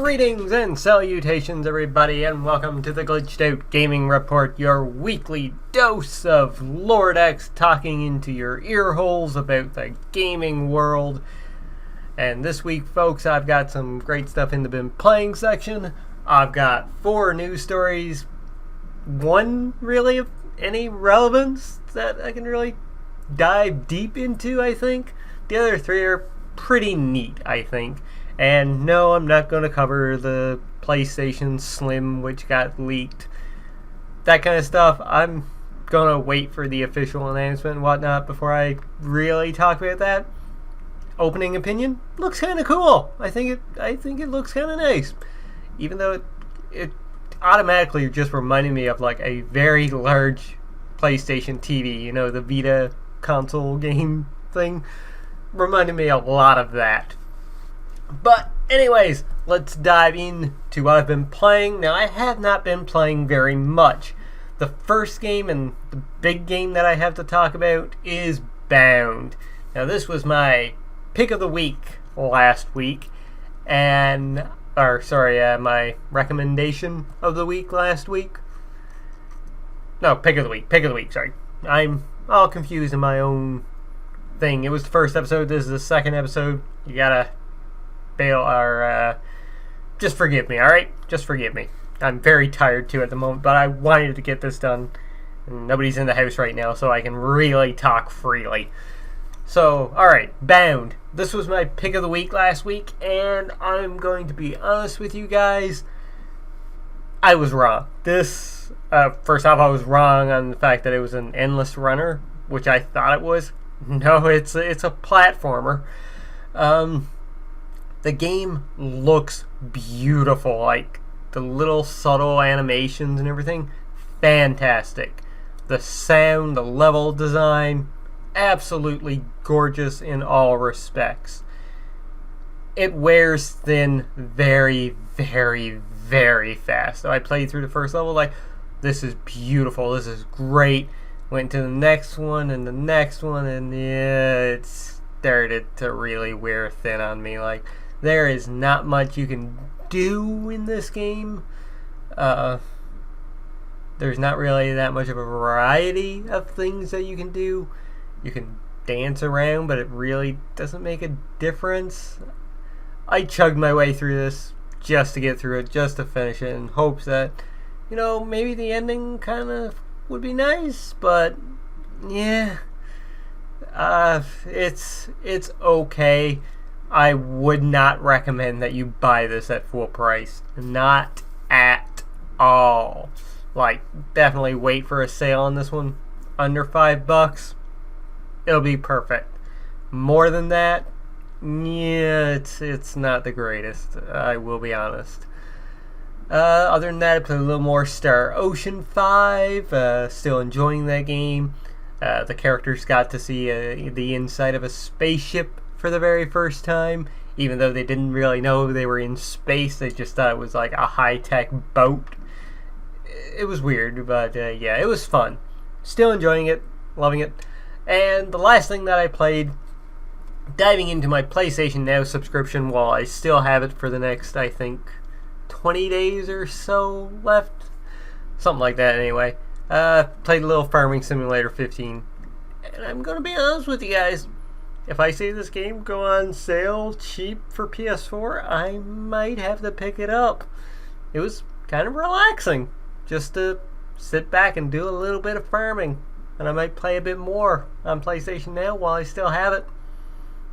Greetings and salutations, everybody, and welcome to the Glitched Out Gaming Report, your weekly dose of Lord X talking into your ear holes about the gaming world. And this week, folks, I've got some great stuff in the Been Playing section. I've got 4 news stories, one really of any relevance that I can really dive deep into, I think. The other 3 are pretty neat, I think. And no, I'm not going to cover the PlayStation Slim, which got leaked. That kind of stuff. I'm going to wait for the official announcement and whatnot before I really talk about that. Opening opinion, looks kind of cool. I think it looks kind of nice. Even though it automatically just reminded me of like a very large PlayStation TV, you know, the Vita console game thing. Reminded me a lot of that. But anyways, let's dive into what I've been playing. Now, I have not been playing very much. The first game and the big game that I have to talk about is Bound. Now, this was my pick of the week last week, my recommendation of the week last week. No, pick of the week, sorry. I'm all confused in my own thing. It was the first episode, this is the second episode. You gotta bail or just forgive me, alright? Just forgive me. I'm very tired too at the moment, but I wanted to get this done. And nobody's in the house right now, so I can really talk freely. So, alright, Bound. This was my pick of the week last week, and I'm going to be honest with you guys. I was wrong. This, first off, I was wrong on the fact that it was an endless runner, which I thought it was. No, it's a platformer. The game looks beautiful, like the little subtle animations and everything, fantastic. The sound, the level design, absolutely gorgeous in all respects. It wears thin very, very, very fast. So I played through the first level like, this is beautiful, this is great. Went to the next one and the next one, and yeah, it started to really wear thin on me. Like, there is not much you can do in this game. There's not really that much of a variety of things that you can do. You can dance around, but it really doesn't make a difference. I chugged my way through this just to get through it, just to finish it, in hopes that, you know, maybe the ending kind of would be nice, but yeah, it's okay. I would not recommend that you buy this at full price. Not at all. Like, definitely wait for a sale on this one. Under $5, it'll be perfect. More than that, yeah, it's not the greatest. I will be honest. Other than that, I played a little more Star Ocean 5. Still enjoying that game. The characters got to see the inside of a spaceship for the very first time. Even though they didn't really know they were in space, they just thought it was like a high-tech boat. It was weird, but yeah, it was fun. Still enjoying it, loving it. And the last thing that I played, diving into my PlayStation Now subscription while I still have it for the next, I think, 20 days or so left. Something like that anyway. Played a little Farming Simulator 15. And I'm going to be honest with you guys. If I see this game go on sale cheap for PS4, I might have to pick it up. It was kind of relaxing just to sit back and do a little bit of farming. And I might play a bit more on PlayStation Now while I still have it.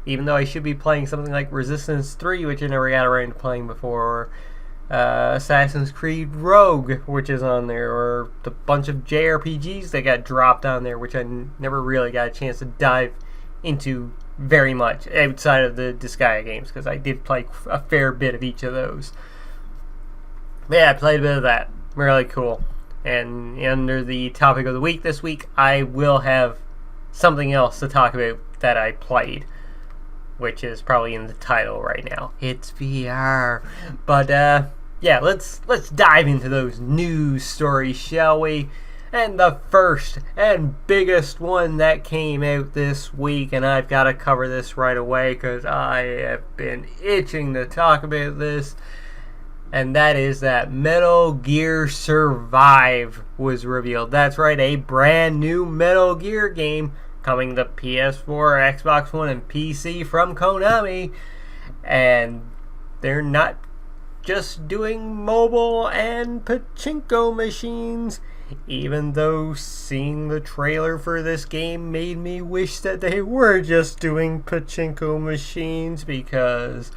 Even though I should be playing something like Resistance 3, which I never got around to playing before, or Assassin's Creed Rogue, which is on there, or the bunch of JRPGs that got dropped on there, which I never really got a chance to dive into very much outside of the Disgaea games, because I did play a fair bit of each of those. But yeah, I played a bit of that. Really cool. And under the topic of the week this week, I will have something else to talk about that I played, which is probably in the title right now. It's VR. But yeah, let's dive into those news stories, shall we? And the first and biggest one that came out this week, and I've got to cover this right away because I have been itching to talk about this, and that is that Metal Gear Survive was revealed. That's right, a brand new Metal Gear game coming to PS4, Xbox One, and PC from Konami. And they're not just doing mobile and pachinko machines, even though seeing the trailer for this game made me wish that they were just doing pachinko machines, because,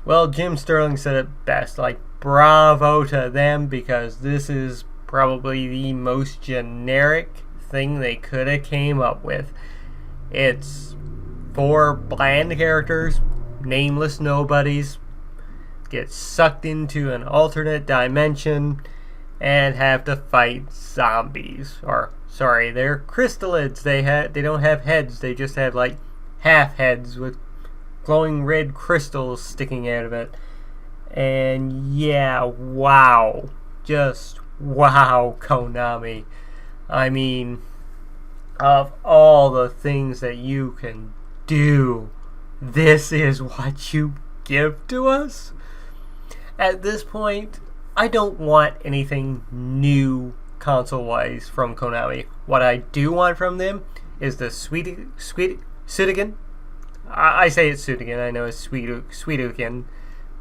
well, Jim Sterling said it best, like, bravo to them, because this is probably the most generic thing they could have came up with. It's 4 bland characters, nameless nobodies, get sucked into an alternate dimension and have to fight zombies. Or, sorry, they're crystalids. They don't have heads. They just have, like, half heads with glowing red crystals sticking out of it. And yeah, wow. Just wow, Konami. I mean, of all the things that you can do, this is what you give to us? At this point, I don't want anything new console-wise from Konami. What I do want from them is the Suikoden. I say it's Suikoden. I know it's Suikoden,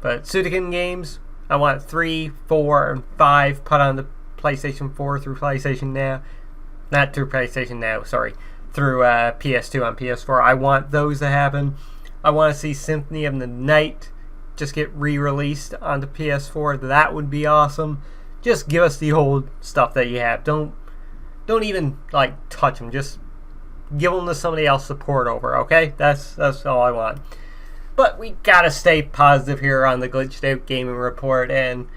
but Suikoden games. I want 3, 4, and 5 put on the PlayStation 4 through PlayStation Now. Not through PlayStation Now, sorry. Through PS2 on PS4. I want those to happen. I want to see Symphony of the Night just get re-released onto PS4. That would be awesome. Just give us the old stuff that you have. Don't even, like, touch them. Just give them to somebody else to port over, okay? That's all I want. But we gotta stay positive here on the Glitched Out Gaming Report, and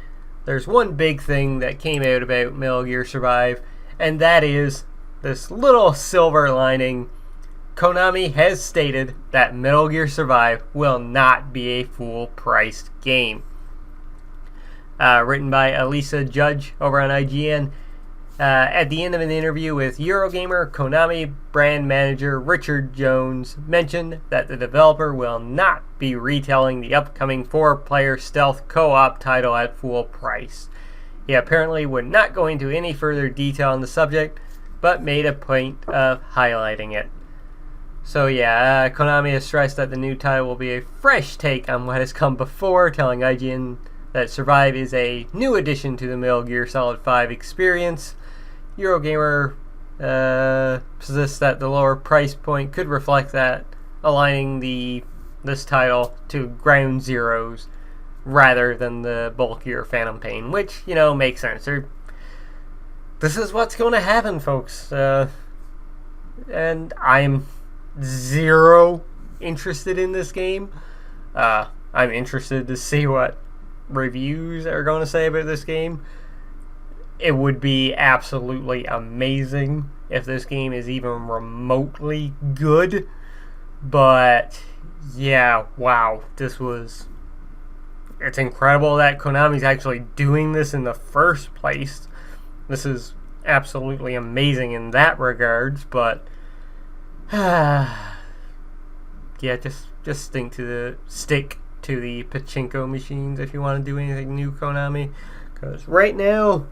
there's one big thing that came out about Metal Gear Survive, and that is this little silver lining. Konami has stated that Metal Gear Survive will not be a full-priced game. Written by Elisa Judge over on IGN. At the end of an interview with Eurogamer, Konami brand manager Richard Jones mentioned that the developer will not be retailing the upcoming 4-player stealth co-op title at full price. He apparently would not go into any further detail on the subject, but made a point of highlighting it. So yeah, Konami has stressed that the new title will be a fresh take on what has come before, telling IGN that Survive is a new addition to the Metal Gear Solid 5 experience. Eurogamer suggests that the lower price point could reflect that, aligning this title to Ground Zeroes rather than the bulkier Phantom Pain, which, you know, makes sense. This is what's going to happen, folks. And I'm zero interested in this game. I'm interested to see what reviews are going to say about this game. It would be absolutely amazing if this game is even remotely good. But yeah, wow, it's incredible that Konami's actually doing this in the first place. This is absolutely amazing in that regards, but yeah, just stick to the pachinko machines if you want to do anything new, Konami. Because right now,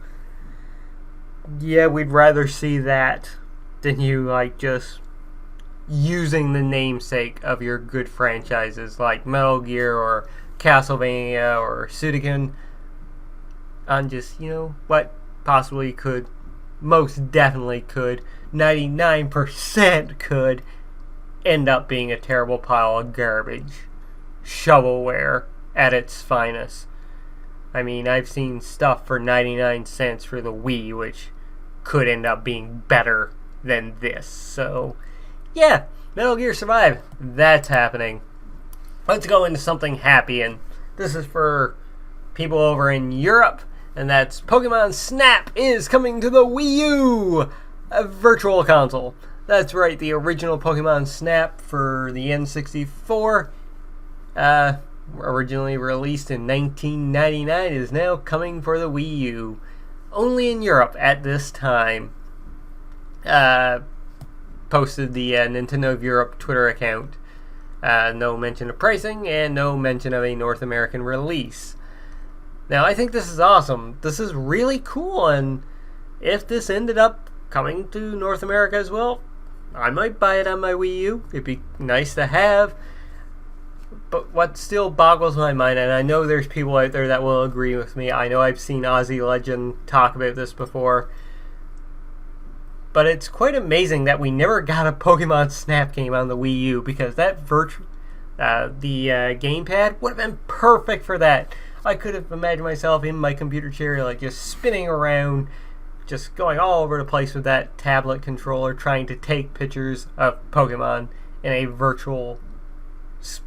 yeah, we'd rather see that than you, like, just using the namesake of your good franchises like Metal Gear or Castlevania or Suikoden on just, you know, what possibly could, most definitely could, 99% could end up being a terrible pile of garbage. Shovelware at its finest. I mean, I've seen stuff for 99 cents for the Wii, which could end up being better than this. So, yeah, Metal Gear Survive, that's happening. Let's go into something happy, and this is for people over in Europe, and that's Pokemon Snap is coming to the Wii U, a virtual console. That's right, the original Pokemon Snap for the N64, originally released in 1999, is now coming for the Wii U. Only in Europe at this time. Posted the Nintendo of Europe Twitter account. No mention of pricing and no mention of a North American release. Now, I think this is awesome. This is really cool, and if this ended up coming to North America as well, I might buy it on my Wii U. It'd be nice to have. But what still boggles my mind, and I know there's people out there that will agree with me. I know I've seen Aussie Legend talk about this before. But it's quite amazing that we never got a Pokemon Snap game on the Wii U, because that gamepad would have been perfect for that. I could have imagined myself in my computer chair, like just spinning around, just going all over the place with that tablet controller, trying to take pictures of Pokemon in a virtual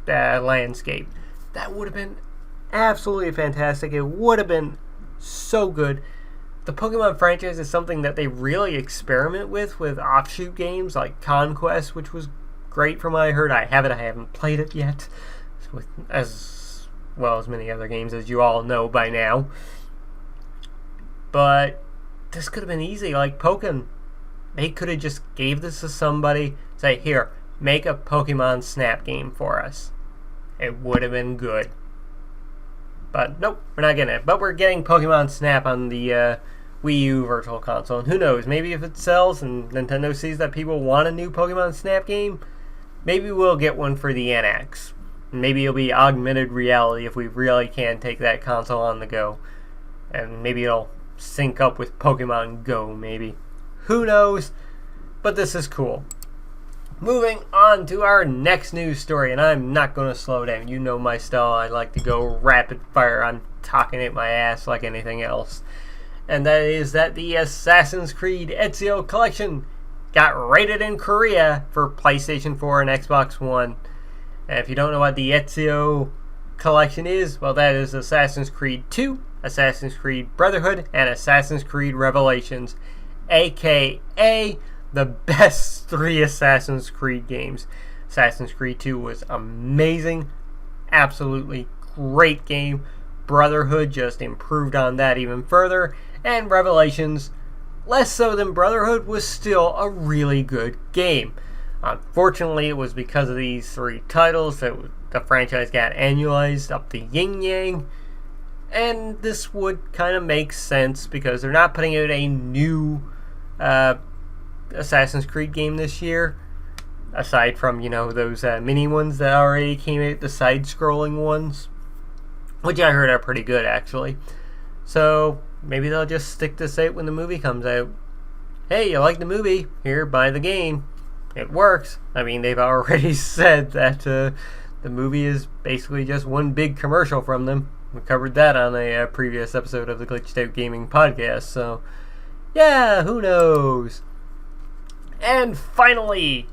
landscape. That would have been absolutely fantastic. It would have been so good. The Pokemon franchise is something that they really experiment with offshoot games like Conquest, which was great from what I heard. I haven't played it yet, as well as many other games, as you all know by now. But this could have been easy, like Pokken. They could have just gave this to somebody, say, here, make a Pokemon Snap game for us. It would have been good. But nope, we're not getting it. But we're getting Pokemon Snap on the Wii U Virtual Console. And who knows, maybe if it sells and Nintendo sees that people want a new Pokemon Snap game, maybe we'll get one for the NX. Maybe it'll be augmented reality if we really can take that console on the go. And maybe it'll sync up with Pokemon Go, maybe. Who knows? But this is cool. Moving on to our next news story, and I'm not going to slow down. You know my style. I like to go rapid fire. I'm talking at my ass like anything else. And that is that the Assassin's Creed Ezio Collection got rated in Korea for PlayStation 4 and Xbox One. And if you don't know what the Ezio Collection is, well, that is Assassin's Creed 2, Assassin's Creed Brotherhood, and Assassin's Creed Revelations, aka the best 3 Assassin's Creed games. Assassin's Creed 2 was amazing, absolutely great game. Brotherhood just improved on that even further, and Revelations, less so than Brotherhood, was still a really good game. Unfortunately, it was because of these 3 titles that the franchise got annualized up the yin-yang, and this would kind of make sense because they're not putting out a new Assassin's Creed game this year, aside from, those mini ones that already came out, the side-scrolling ones, which I heard are pretty good, actually. So maybe they'll just stick this out when the movie comes out. Hey, you like the movie? Here, buy the game. It works. I mean, they've already said that the movie is basically just one big commercial from them. We covered that on a previous episode of the Glitched Out Gaming podcast, so yeah, who knows? And finally,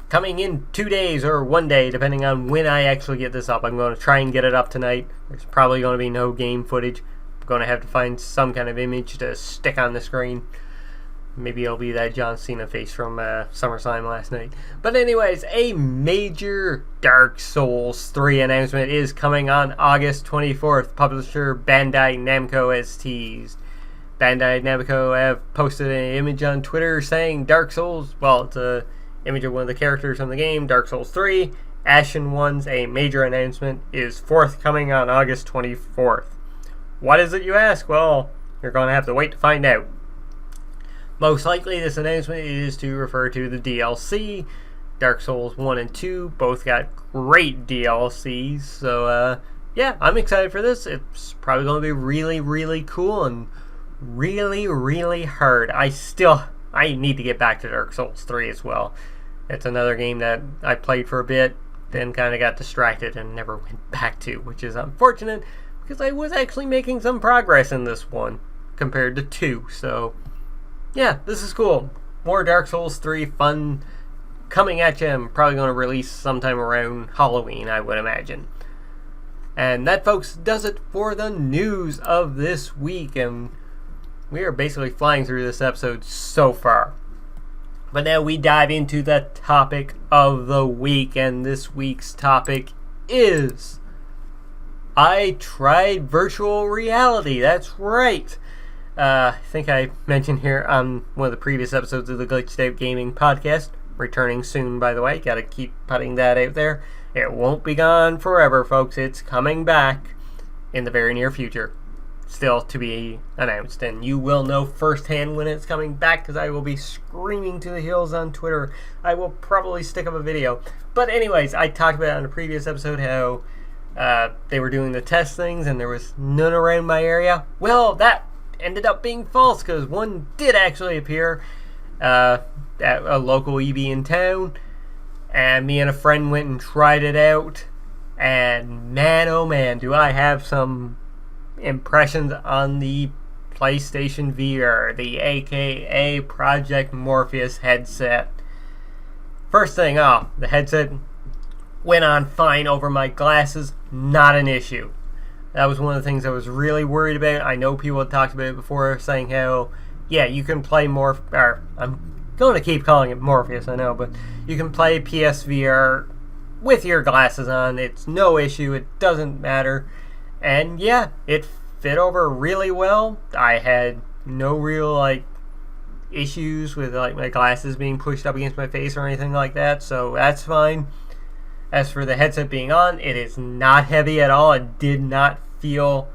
coming in 2 days or 1 day, depending on when I actually get this up. I'm going to try and get it up tonight. There's probably going to be no game footage. I'm going to have to find some kind of image to stick on the screen. Maybe it'll be that John Cena face from SummerSlam last night. But anyways, a major Dark Souls 3 announcement is coming on August 24th. Publisher Bandai Namco has teased. Bandai Namco have posted an image on Twitter saying Dark Souls, well, it's an image of one of the characters from the game, Dark Souls 3, Ashen Ones, a major announcement, is forthcoming on August 24th. What is it, you ask? Well, you're going to have to wait to find out. Most likely, this announcement is to refer to the DLC. Dark Souls 1 and 2 both got great DLCs, so yeah, I'm excited for this. It's probably going to be really, really cool and really, really hard. I need to get back to Dark Souls 3 as well. It's another game that I played for a bit, then kind of got distracted and never went back to, which is unfortunate because I was actually making some progress in this one compared to 2, so yeah, this is cool. More Dark Souls 3 fun coming at you. I'm probably going to release sometime around Halloween, I would imagine. And that, folks, does it for the news of this week. And we are basically flying through this episode so far. But now we dive into the topic of the week. And this week's topic is I tried virtual reality. That's right. I think I mentioned here on one of the previous episodes of the Glitched Out Gaming podcast, returning soon, by the way. Gotta keep putting that out there. It won't be gone forever, folks. It's coming back in the very near future. still to be announced, and you will know firsthand when it's coming back because I will be screaming to the hills on Twitter. I will probably stick up a video. But anyways, I talked about on a previous episode how they were doing the test things and there was none around my area. Well, that ended up being false because one did actually appear at a local EB in town, and me and a friend went and tried it out, and man, oh man, do I have some impressions on the PlayStation VR, the aka Project Morpheus headset. First thing off, the headset went on fine over my glasses, not an issue. That was one of the things I was really worried about. I know people had talked about it before, saying how, yeah, you can play I'm going to keep calling it Morpheus, I know, but you can play PSVR with your glasses on. It's no issue. It doesn't matter. And yeah, it fit over really well. I had no real issues with my glasses being pushed up against my face or anything like that, so that's fine. As for the headset being on, it is not heavy at all. It did not feel,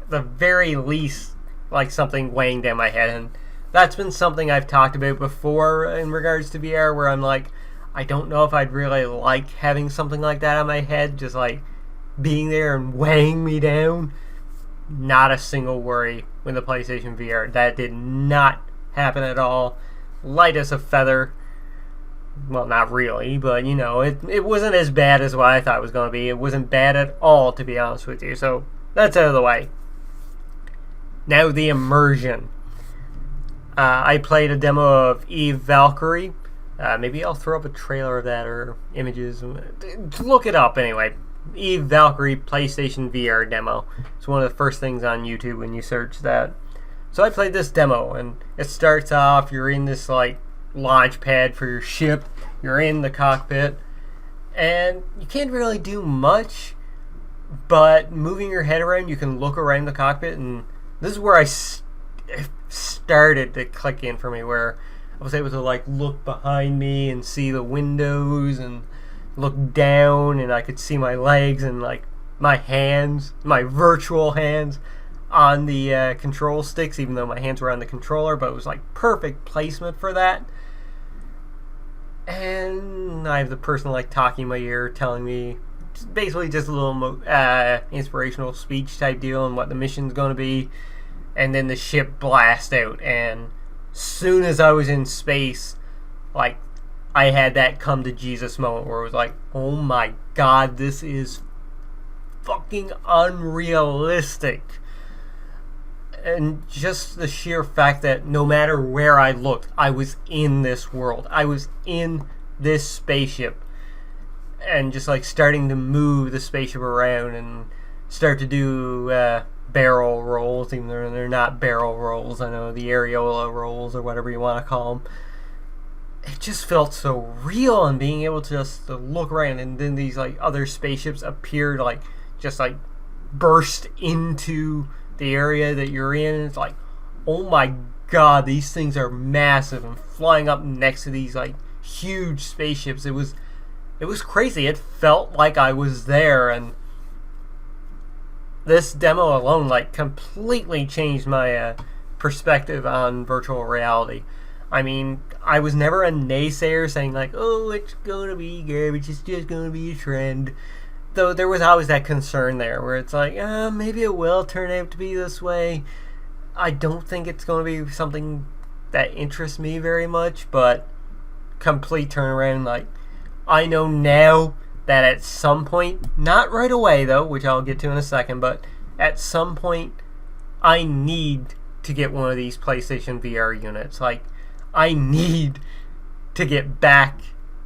at the very least, like something weighing down my head. And that's been something I've talked about before in regards to VR, where I'm like, I don't know if I'd really like having something like that on my head, just being there and weighing me down. Not a single worry with the PlayStation VR. That did not happen at all. Light as a feather. Well, not really, but it wasn't as bad as what I thought it was going to be. It wasn't bad at all, to be honest with you. So that's out of the way. Now the immersion. I played a demo of Eve Valkyrie. Maybe I'll throw up a trailer of that or images. Look it up anyway. Eve Valkyrie PlayStation VR demo. It's one of the first things on YouTube when you search that. So I played this demo, and it starts off, you're in this launch pad for your ship. You're in the cockpit, and you can't really do much, but moving your head around, you can look around the cockpit, and this is where I started to click in for me, where I was able to look behind me and see the windows and look down, and I could see my legs and my hands, my virtual hands on the control sticks, even though my hands were on the controller, but it was perfect placement for that. And I have the person talking in my ear, telling me basically just a little inspirational speech type deal on what the mission's going to be. And then the ship blasts out, and soon as I was in space, I had that come to Jesus moment where it was oh my god, this is fucking unrealistic. And just the sheer fact that no matter where I looked, I was in this world. I was in this spaceship. And just starting to move the spaceship around and start to do barrel rolls, even though they're not barrel rolls. I know, the areola rolls or whatever you want to call them. It just felt so real, and being able to just look around, and then these other spaceships appeared, just burst into the area that you're in. It's oh my god, these things are massive, and flying up next to these huge spaceships. It was crazy. It felt like I was there, and this demo alone completely changed my perspective on virtual reality. I mean, I was never a naysayer saying oh, it's gonna be garbage, it's just gonna be a trend. Though there was always that concern there where it's maybe it will turn out to be this way. I don't think it's going to be something that interests me very much, but complete turnaround. I know now that at some point, not right away though, which I'll get to in a second, but at some point I need to get one of these PlayStation VR units. I need to get back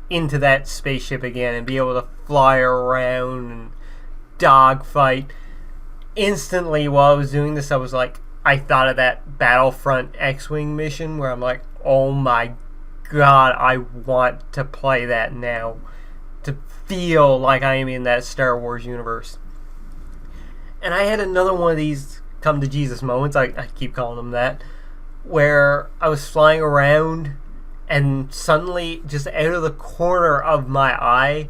into that spaceship again and be able to fly around and dogfight. Instantly while I was doing this, I thought of that Battlefront X-Wing mission where I'm oh my god, I want to play that now, to feel like I am in that Star Wars universe. And I had another one of these come to Jesus moments, I keep calling them that, where I was flying around, and suddenly, just out of the corner of my eye,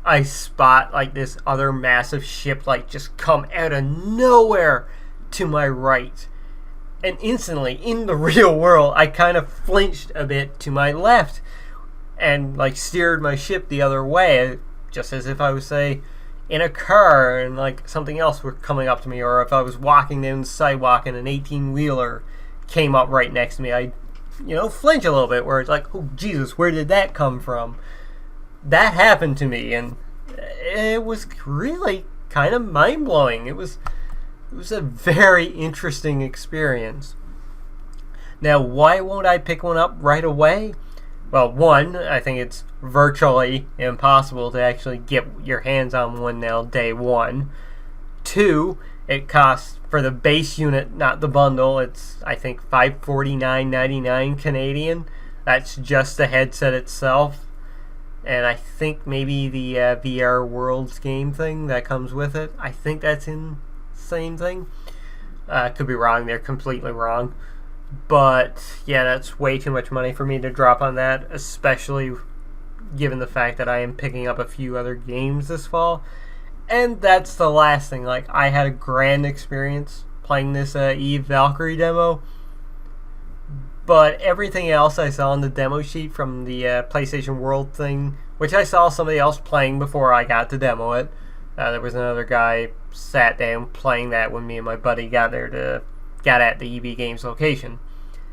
I spot this other massive ship just come out of nowhere to my right. And instantly, in the real world, I kind of flinched a bit to my left and like steered my ship the other way, just as if I was, say, in a car and like something else were coming up to me, or if I was walking down the sidewalk and an 18-wheeler came up right next to me, I'd, flinch a little bit, where it's like, oh Jesus, where did that come from? That happened to me, and it was really kind of mind-blowing. It was a very interesting experience. Now, why won't I pick one up right away? Well, one, I think it's virtually impossible to actually get your hands on one now day one. Two, it costs, for the base unit, not the bundle, it's, I think, $549.99 Canadian. That's just the headset itself. And I think maybe the VR Worlds game thing that comes with it, I think that's in the same thing. Could be wrong there, completely wrong. But yeah, that's way too much money for me to drop on that, especially given the fact that I am picking up a few other games this fall. And that's the last thing. Like, I had a grand experience playing this Eve Valkyrie demo, but everything else I saw on the demo sheet from the PlayStation World thing, which I saw somebody else playing before I got to demo it. There was another guy sat down playing that when me and my buddy got at the EB Games location.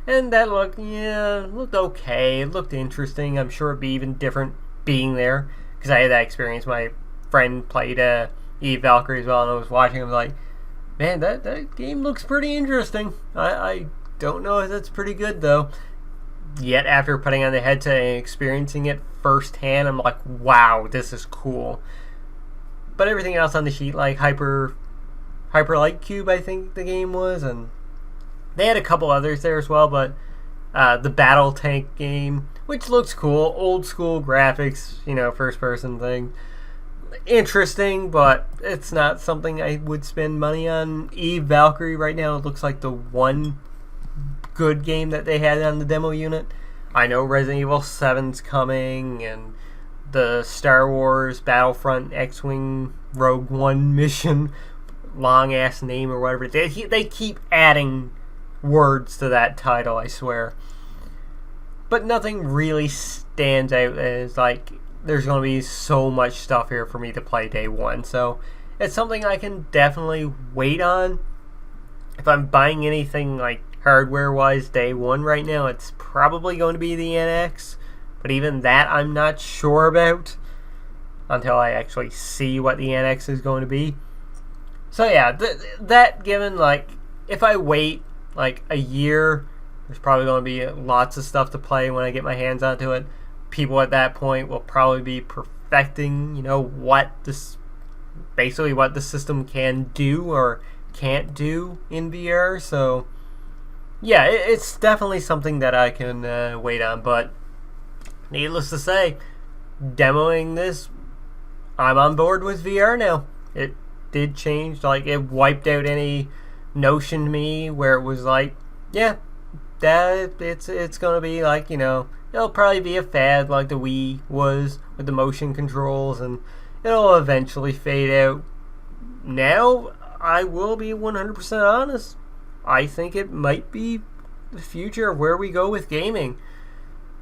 And that looked okay. It looked interesting. I'm sure it'd be even different being there, because I had that experience. My friend played EVE Valkyrie as well, and I was watching him like, man, that game looks pretty interesting. I don't know if that's pretty good, though. Yet, after putting on the headset and experiencing it firsthand, I'm like, wow, this is cool. But everything else on the sheet, like Hyper Light Cube, I think the game was, and they had a couple others there as well, but the Battle Tank game, which looks cool, old school graphics, first person thing. Interesting, but it's not something I would spend money on. EVE Valkyrie right now, it looks like the one good game that they had on the demo unit. I know Resident Evil 7's coming, and the Star Wars Battlefront X-Wing Rogue One mission, long ass name or whatever. They keep adding words to that title, I swear. But nothing really stands out as like there's going to be so much stuff here for me to play day one. So it's something I can definitely wait on. If I'm buying anything like hardware-wise day one right now, it's probably going to be the NX. But even that I'm not sure about until I actually see what the NX is going to be. So yeah, that given, like, if I wait like a year, there's probably going to be lots of stuff to play when I get my hands onto it. People at that point will probably be perfecting, what the system can do or can't do in VR. So yeah, it's definitely something that I can wait on. But needless to say, demoing this, I'm on board with VR now. It did change, like, it wiped out any notion to me where it was like, yeah, that it's gonna be like, it'll probably be a fad like the Wii was with the motion controls, and it'll eventually fade out. Now, I will be 100% honest. I think it might be the future of where we go with gaming.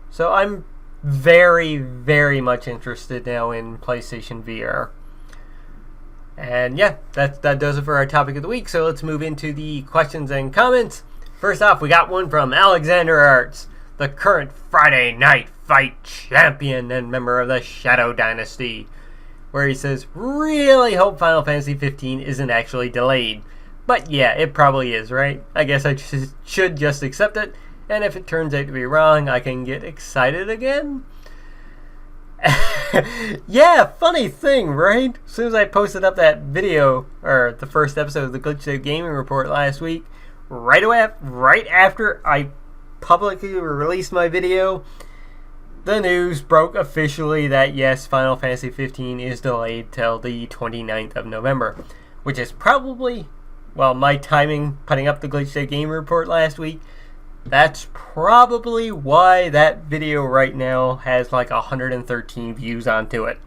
So I'm very, very much interested now in PlayStation VR. And yeah, that does it for our topic of the week. So let's move into the questions and comments. First off, we got one from Alexander Arts, the current Friday Night Fight champion and member of the Shadow Dynasty, where he says, really hope Final Fantasy 15 isn't actually delayed. But yeah, it probably is, right? I guess I should just accept it, and if it turns out to be wrong, I can get excited again. Yeah, funny thing, right? As soon as I posted up that video, or the first episode of the Glitched Out Gaming Report last week, right after I publicly released my video, the news broke officially that yes, Final Fantasy 15 is delayed till the 29th of November, which is probably, well, my timing putting up the Glitched Out Gaming Report last week, that's probably why that video right now has like 113 views onto it.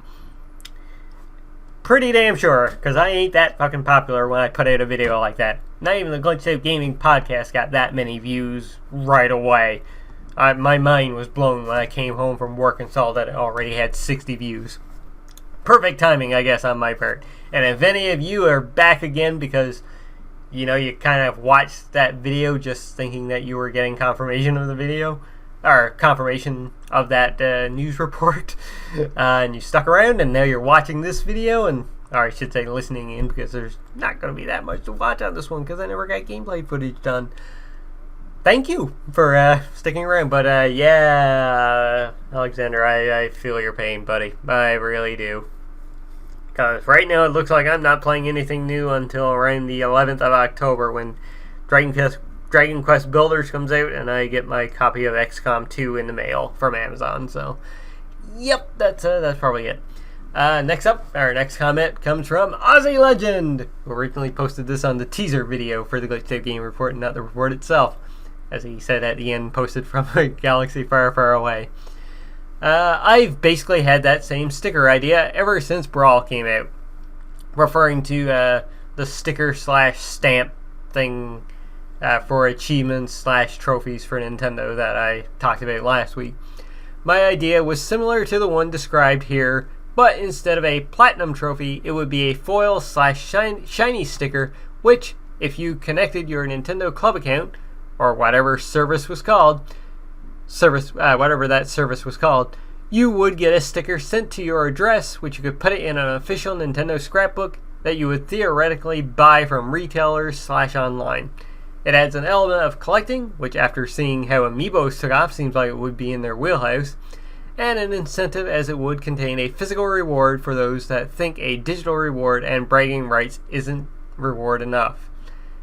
Pretty damn sure, because I ain't that fucking popular when I put out a video like that. Not even the Glitched Out Gaming podcast got that many views right away. My mind was blown when I came home from work and saw that it already had 60 views. Perfect timing, I guess, on my part. And if any of you are back again because, you kind of watched that video just thinking that you were getting confirmation of the video, or confirmation of that news report, and you stuck around and now you're watching this video, or I should say listening in, because there's not going to be that much to watch on this one because I never got gameplay footage done. Thank you for sticking around, but yeah, Alexander, I feel your pain, buddy. I really do. Because right now it looks like I'm not playing anything new until around the 11th of October when Dragon Quest Builders comes out and I get my copy of XCOM 2 in the mail from Amazon. So, yep, that's probably it. Next up, our next comment comes from Aussie Legend, who originally posted this on the teaser video for the Glitched Out Game Report, not the report itself, as he said at the end, posted from a galaxy far, far away. I've basically had that same sticker idea ever since Brawl came out, referring to the sticker/stamp thing for achievements/trophies for Nintendo that I talked about last week. My idea was similar to the one described here, but instead of a platinum trophy, it would be a foil/shiny sticker, which, if you connected your Nintendo Club account, or whatever service was called, whatever that service was called, you would get a sticker sent to your address, which you could put it in an official Nintendo scrapbook that you would theoretically buy from retailers/online. It adds an element of collecting, which after seeing how Amiibos took off seems like it would be in their wheelhouse, and an incentive as it would contain a physical reward for those that think a digital reward and bragging rights isn't reward enough.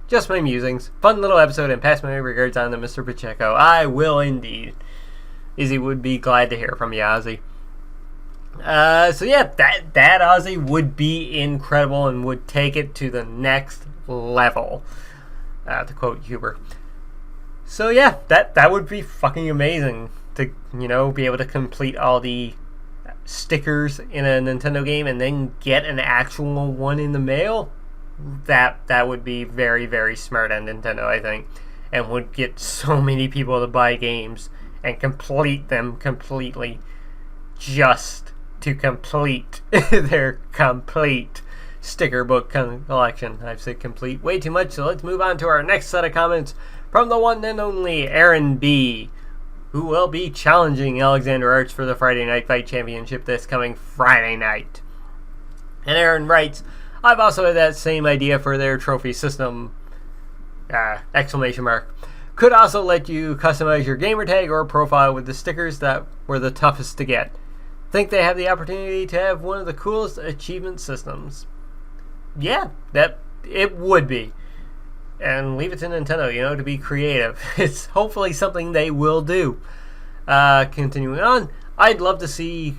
Just my musings. Fun little episode, and pass my regards on to Mr. Pacheco. I will indeed. Izzy would be glad to hear from you, Ozzy. So yeah, that Ozzy would be incredible and would take it to the next level, to quote Huber. So yeah, that would be fucking amazing to, be able to complete all the stickers in a Nintendo game and then get an actual one in the mail. That would be very, very smart on Nintendo, I think, and would get so many people to buy games and complete them completely just to complete their complete sticker book collection. I've said complete way too much, so let's move on to our next set of comments from the one and only Aaron B., who will be challenging Alexander Arts for the Friday Night Fight Championship this coming Friday night. And Aaron writes, I've also had that same idea for their trophy system, ! Could also let you customize your gamer tag or profile with the stickers that were the toughest to get. Think they have the opportunity to have one of the coolest achievement systems. Yeah, that it would be. And leave it to Nintendo, to be creative. It's hopefully something they will do. Continuing on, I'd love to see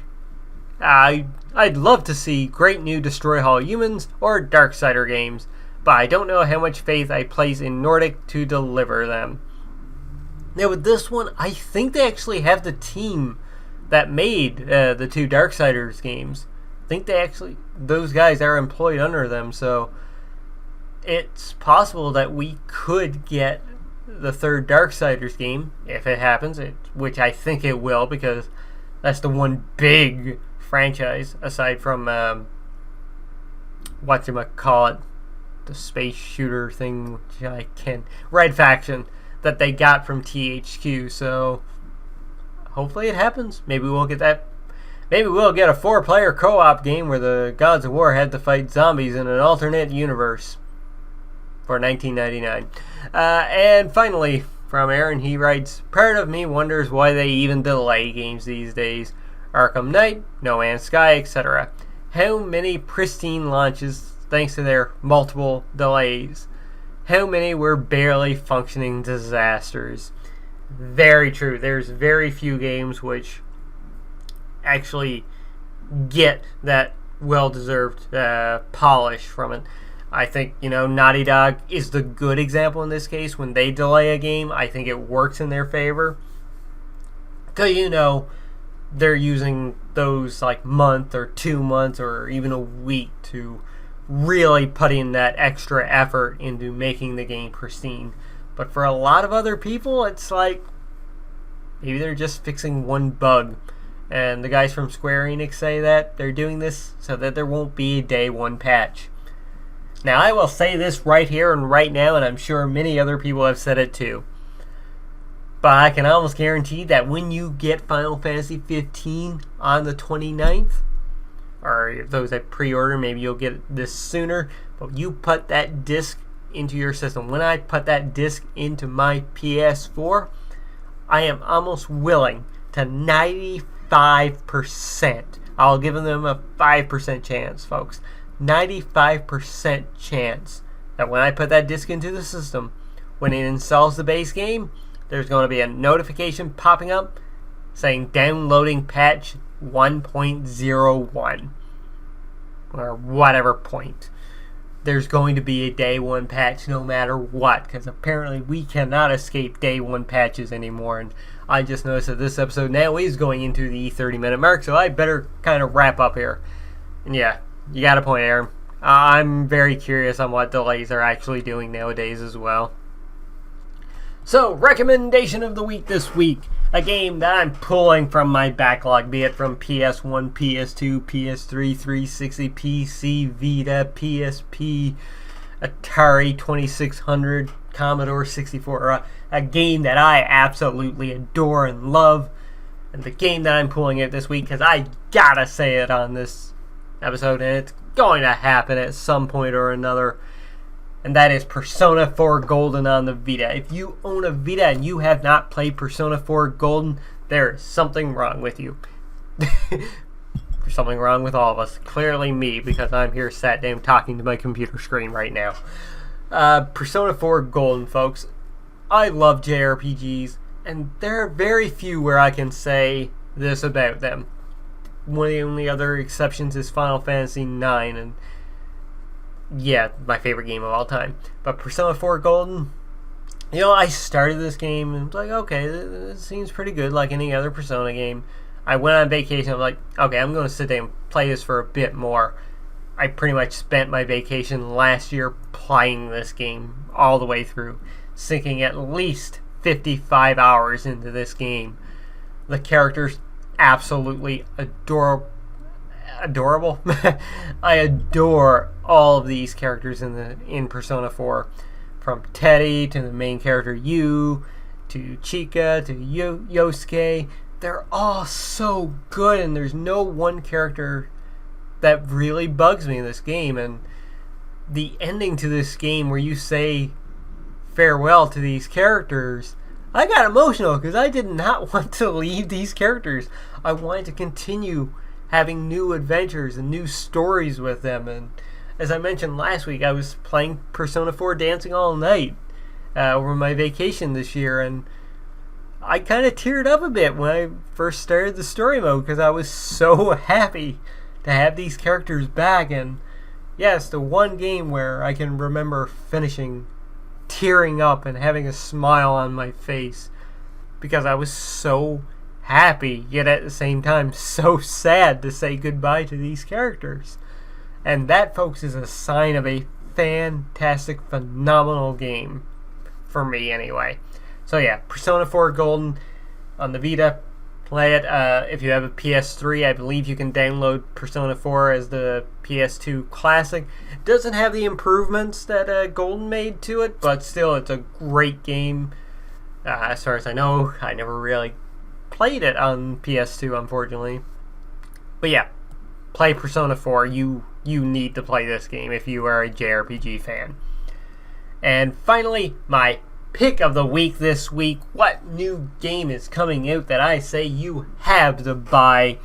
great new Destroy All Humans or Darksider games, but I don't know how much faith I place in Nordic to deliver them. Now with this one, I think they actually have the team that made the two Darksiders games. I think those guys are employed under them, so it's possible that we could get the third Darksiders game, if it happens, which I think it will, because that's the one big franchise, aside from, the space shooter thing, Red Faction, that they got from THQ, so hopefully it happens. Maybe we'll get that. Maybe we'll get a 4-player co-op game where the Gods of War had to fight zombies in an alternate universe for $19.99. And finally, from Aaron, he writes, part of me wonders why they even delay games these days. Arkham Knight, No Man's Sky, etc. How many pristine launches thanks to their multiple delays? How many were barely functioning disasters? Very true. There's very few games which actually get that well-deserved polish from it. I think, Naughty Dog is the good example in this case. When they delay a game, I think it works in their favor. Because, they're using those like month or 2 months or even a week to really put in that extra effort into making the game pristine. But for a lot of other people, it's like maybe they're just fixing one bug. And the guys from Square Enix say that they're doing this so that there won't be a day one patch. Now, I will say this right here and right now, and I'm sure many other people have said it too. But I can almost guarantee that when you get Final Fantasy 15 on the 29th, or if those that pre-order, maybe you'll get this sooner, but you put that disc into your system. When I put that disc into my PS4, I am almost willing to 95%. I'll give them a 5% chance, folks. 95% chance that when I put that disc into the system, when it installs the base game, there's going to be a notification popping up saying downloading patch 1.01 or whatever point. There's going to be a day one patch no matter what, because apparently we cannot escape day one patches anymore. And I just noticed that this episode now is going into the 30-minute mark, so I better kind of wrap up here. And yeah, you got a point, Aaron. I'm very curious on what delays are actually doing nowadays as well. So, recommendation of the week this week. A game that I'm pulling from my backlog, be it from PS1, PS2, PS3, 360, PC, Vita, PSP, Atari 2600, Commodore 64. A game that I absolutely adore and love. And the game that I'm pulling out this week, because I gotta say it on this episode, and it's going to happen at some point or another, and that is Persona 4 Golden on the Vita. If you own a Vita and you have not played Persona 4 Golden, there is something wrong with you. There's something wrong with all of us. Clearly me, because I'm here sat down talking to my computer screen right now. Persona 4 Golden, folks. I love JRPGs, and there are very few where I can say this about them. One of the only other exceptions is Final Fantasy IX, and yeah, my favorite game of all time. But Persona 4 Golden, I started this game and was like, okay, this seems pretty good, like any other Persona game. I went on vacation. I'm like, okay, I'm going to sit down and play this for a bit more. I pretty much spent my vacation last year playing this game all the way through, sinking at least 55 hours into this game. The characters absolutely adorable. I adore all of these characters in Persona 4, from Teddy to the main character Yu, to Chika, to Yosuke. They're all so good, and there's no one character that really bugs me in this game. And the ending to this game, where you say farewell to these characters, I got emotional because I did not want to leave these characters. I wanted to continue having new adventures and new stories with them. And as I mentioned last week, I was playing Persona 4 Dancing All Night over my vacation this year, and I kind of teared up a bit when I first started the story mode because I was so happy to have these characters back. And yes, the one game where I can remember finishing tearing up and having a smile on my face because I was so happy, yet at the same time so sad to say goodbye to these characters. And that, folks, is a sign of a fantastic, phenomenal game for me anyway. So yeah, Persona 4 Golden on the Vita. Play it. If you have a PS3, I believe you can download Persona 4 as the PS2 Classic. It doesn't have the improvements that Golden made to it, but still, it's a great game. As far as I know, I never really played it on PS2, unfortunately. But yeah, play Persona 4. You need to play this game if you are a JRPG fan. And finally, my pick of the week this week. What new game is coming out that I say you have to buy,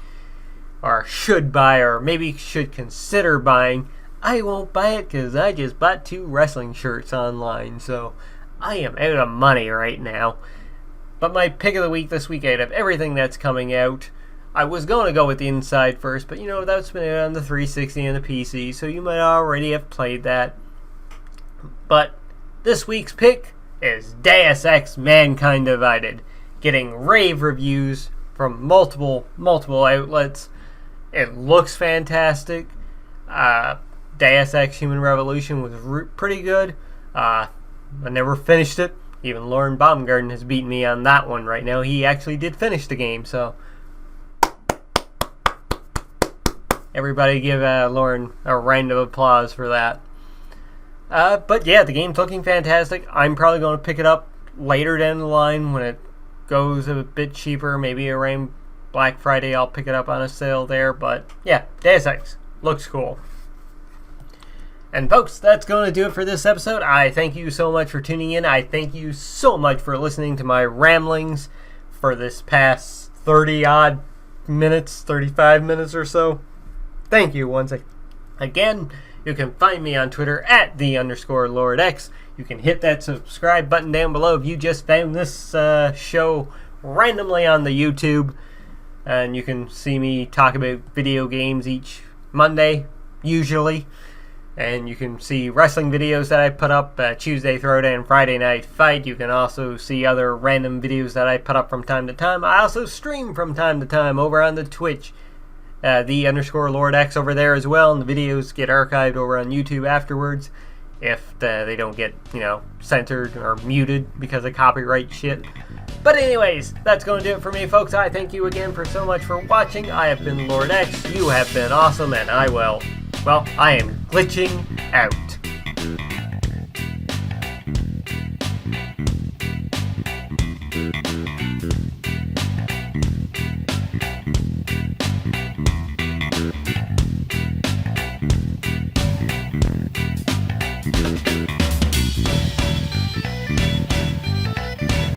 or should buy, or maybe should consider buying? I won't buy it because I just bought 2 wrestling shirts online, so I am out of money right now. But my pick of the week this week, out of everything that's coming out, I was going to go with the Inside first, but that's been out on the 360 and the PC, so you might already have played that. But this week's pick is Deus Ex Mankind Divided, getting rave reviews from multiple outlets. It looks fantastic. Deus Ex Human Revolution was pretty good. I never finished it. Even Lauren Baumgarten has beaten me on that one right now. He actually did finish the game, so everybody give Lauren a round of applause for that. But yeah, the game's looking fantastic. I'm probably going to pick it up later down the line when it goes a bit cheaper. Maybe around Black Friday I'll pick it up on a sale there. But yeah, Deus Ex looks cool. And folks, that's going to do it for this episode. I thank you so much for tuning in. I thank you so much for listening to my ramblings for this past 30-odd minutes, 35 minutes or so. Thank you once again. You can find me on Twitter at @the_LordX. You can hit that subscribe button down below if you just found this show randomly on the YouTube. And you can see me talk about video games each Monday, usually. And you can see wrestling videos that I put up, Tuesday Throwdown, Friday Night Fight. You can also see other random videos that I put up from time to time. I also stream from time to time over on the Twitch, @the_LordX over there as well. And the videos get archived over on YouTube afterwards if they don't get, censored or muted because of copyright shit. But anyways, that's going to do it for me, folks. I thank you again for so much for watching. I have been Lord X. You have been awesome, and I am glitching out.